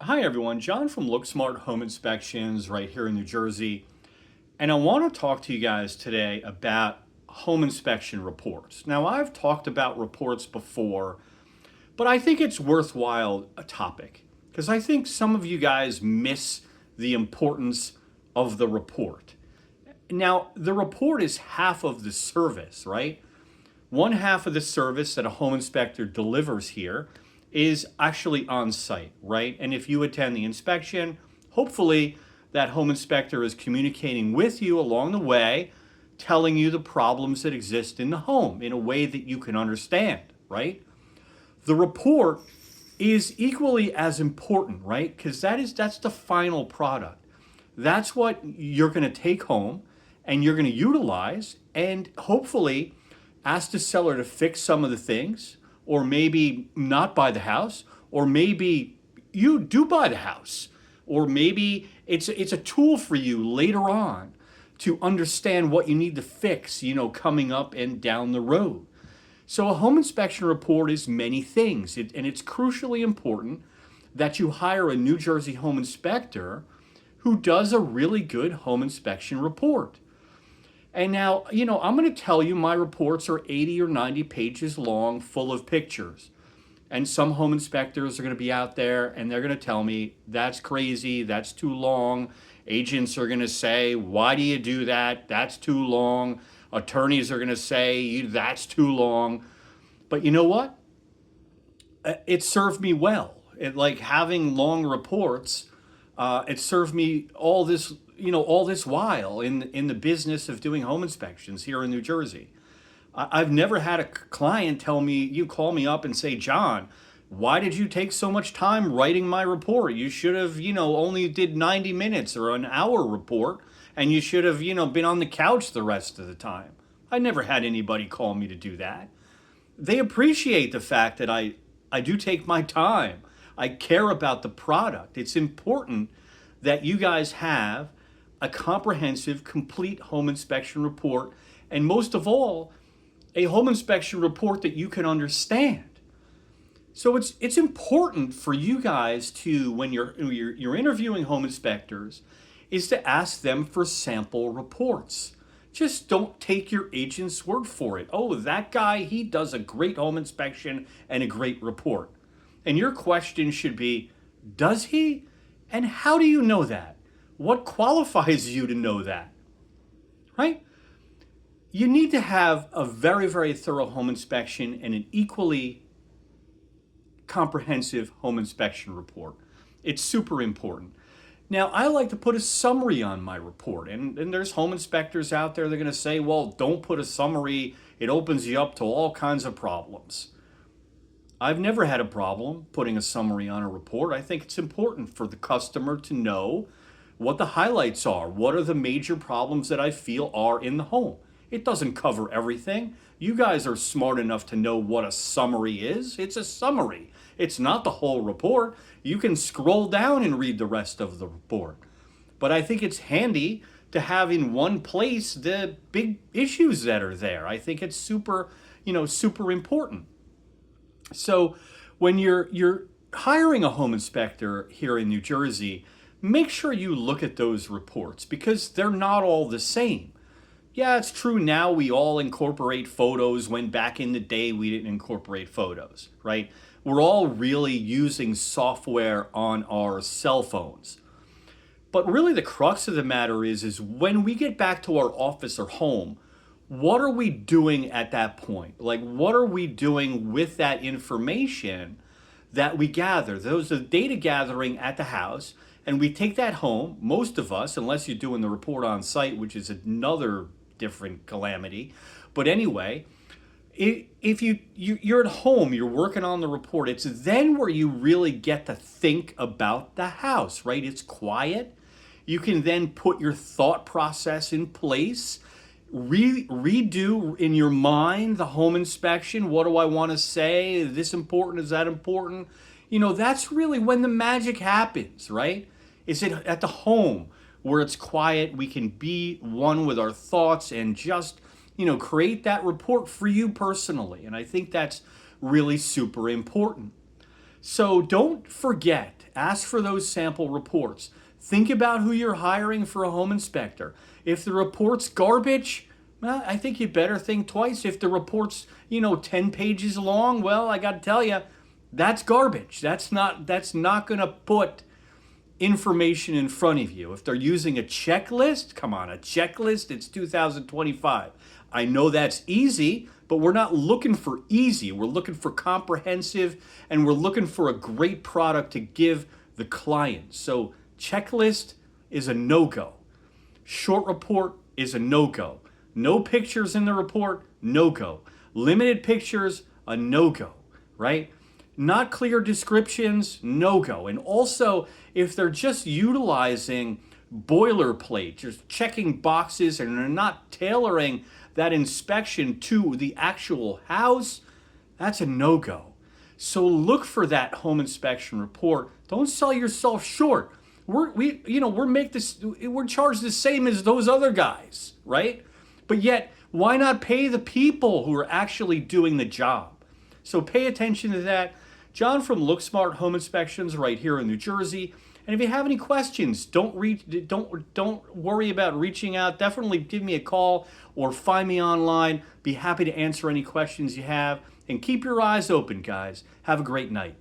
Hi everyone, John from LookSmart Home Inspections right here in New Jersey. And I want to talk to you guys today about home inspection reports. Now, I've talked about reports before, but I think it's worthwhile a topic because I think some of you guys miss the importance of the report. Now, the report is half of the service, right? One half of the service that a home inspector delivers here is actually on site, right? And if you attend the inspection, hopefully that home inspector is communicating with you along the way, telling you the problems that exist in the home in a way that you can understand, right? The report is equally as important, right? Because that's the final product. That's what you're going to take home and you're going to utilize and hopefully ask the seller to fix some of the things, or maybe not buy the house, or maybe you do buy the house, or maybe it's a tool for you later on to understand what you need to fix, coming up and down the road. So a home inspection report is many things, and it's crucially important that you hire a New Jersey home inspector who does a really good home inspection report. And now, I'm going to tell you my reports are 80 or 90 pages long, full of pictures. And some home inspectors are going to be out there and they're going to tell me, that's crazy, that's too long. Agents are going to say, why do you do that? That's too long. Attorneys are going to say, that's too long. But you know what? It served me well. Like having long reports, it served me all this while in the business of doing home inspections here in New Jersey. I've never had a client tell me, you call me up and say, John, why did you take so much time writing my report? You should have, only did 90 minutes or an hour report, and you should have, been on the couch the rest of the time. I never had anybody call me to do that. They appreciate the fact that I do take my time. I care about the product. It's important that you guys have a comprehensive, complete home inspection report, and most of all, a home inspection report that you can understand. So it's important for you guys to, when you're interviewing home inspectors, is to ask them for sample reports. Just don't take your agent's word for it. Oh, that guy, he does a great home inspection and a great report. And your question should be, does he? And how do you know that? What qualifies you to know that? Right? You need to have a very, very thorough home inspection and an equally comprehensive home inspection report. It's super important. Now, I like to put a summary on my report, and there's home inspectors out there that are going to say, well, don't put a summary. It opens you up to all kinds of problems. I've never had a problem putting a summary on a report. I think it's important for the customer to know what the highlights are. What are the major problems that I feel are in the home? It doesn't cover everything. You guys are smart enough to know what a summary is. It's a summary. It's not the whole report. You can scroll down and read the rest of the report. But I think it's handy to have in one place the big issues that are there. I think it's super important. So when you're hiring a home inspector here in New Jersey, make sure you look at those reports because they're not all the same. Yeah, it's true now we all incorporate photos when back in the day we didn't incorporate photos, right? We're all really using software on our cell phones. But really the crux of the matter is when we get back to our office or home, what are we doing at that point? Like, what are we doing with that information that we gather? Those are data gathering at the house, and we take that home, most of us, unless you're doing the report on site, which is another different calamity. But anyway, if you're at home, you're working on the report, it's then where you really get to think about the house, right? It's quiet. You can then put your thought process in place, redo in your mind the home inspection. What do I want to say? Is this important? Is that important? That's really when the magic happens, right? Is it at the home where it's quiet, we can be one with our thoughts and just, create that report for you personally. And I think that's really super important. So don't forget, ask for those sample reports. Think about who you're hiring for a home inspector. If the report's garbage, well, I think you better think twice. If the report's, 10 pages long, well, I got to tell you, that's garbage. That's not going to put information in front of you. If they're using a checklist, come on, a checklist, it's 2025. I know that's easy, but we're not looking for easy. We're looking for comprehensive, and we're looking for a great product to give the client. So checklist is a no-go. Short report is a no-go. No pictures in the report, no-go. Limited pictures, a no-go, right? Not clear descriptions, no-go. And also, if they're just utilizing boilerplate, just checking boxes, and they're not tailoring that inspection to the actual house, that's a no-go. So look for that home inspection report. Don't sell yourself short. We're charged the same as those other guys, right? But yet, why not pay the people who are actually doing the job? So pay attention to that. John from LookSmart Home Inspections right here in New Jersey. And if you have any questions, don't worry about reaching out. Definitely give me a call or find me online. Be happy to answer any questions you have. And keep your eyes open, guys. Have a great night.